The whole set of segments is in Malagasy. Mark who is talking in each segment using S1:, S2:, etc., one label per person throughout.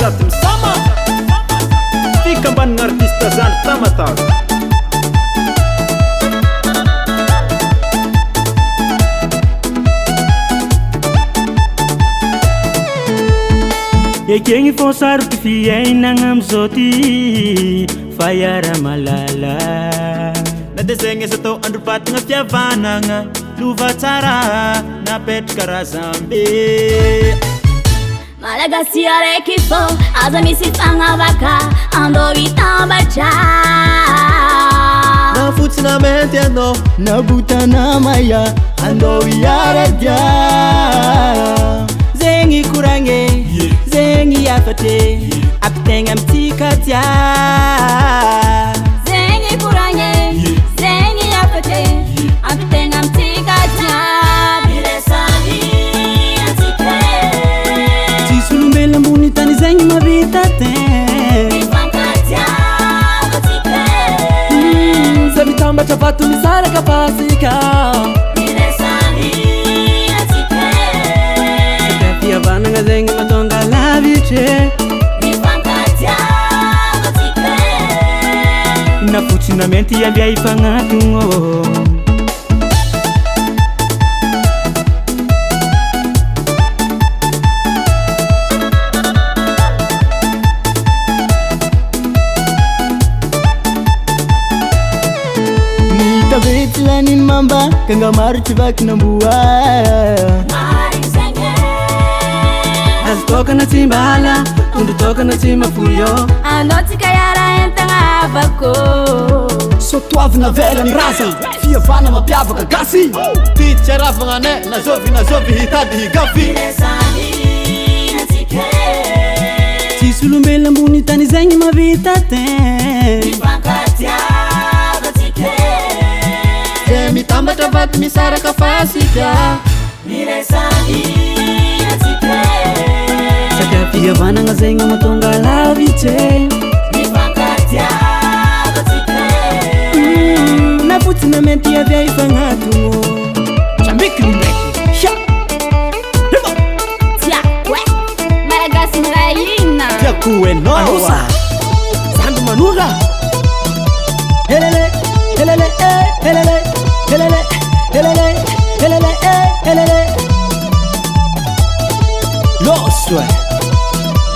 S1: sady misama fikambanana artiste zany tamatao
S2: ekegny fô saroty fiainagna amizao ty fa iara malala
S1: na de zegny aza atao androvatagna fiavanagna lova tsara napetraka razambe
S3: Malagasy araiky fô aza misy fagnavaka andô hitambatra
S4: na fotsinamenty anao
S2: na botana maya andô hiaradia zegny koragny zegny afate apitegna amitsikatia
S3: zegny koragny zegny afate apitegna amitsikatia miresani atsika
S2: tsisy olombelo ambony tany zegny mavita te
S3: mifankatiava atsika
S4: za mitambatra vato misaraka fasika
S3: miresani atsika
S2: fihavanagna zegny matonga lavitry
S3: mifankatiava atsika
S2: na fotsinamenty avia ifagnatogno nitavetsy laniny mamba kanga marotry vaky namboa azo tokana tsy mbala tondro tokana tsy mafoyo
S3: anao tsika iara entagna avako
S4: sotoavina velany razana fihavana mampiavaka gasy ty aravagna anay nazovy hitady higafy
S3: miresani atsika
S2: tsisy olombelo ambony tany zegny mavita te
S3: mifankatiava atsika
S4: ze mitambatra vato misaraka fasika
S3: miresani atsika
S2: saka fihavanagna zegny matonga lavitry
S3: mifankatiava atsika
S2: na fotsinamenty avia ifagnatogno
S4: tsambiky ndraiky sha
S3: tiako Malagasy mirahina
S4: tiako enao
S2: zandro manora helele helele helele helele helele helele helele loso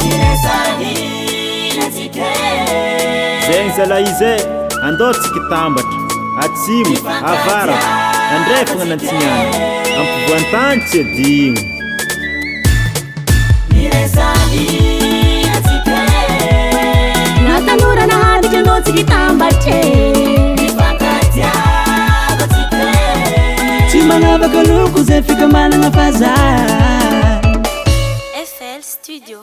S3: miresani atsika
S1: zegny zala izy andô tsika tambatra atsimo avara andrefagna nantsignana ampivoantany tsy adigno
S3: miresani atsika natanora nahaditra andô tsika hitambatre mifankatiava atsika
S2: tsy magnavaka loko zay fikambanagna faza
S3: FL Studio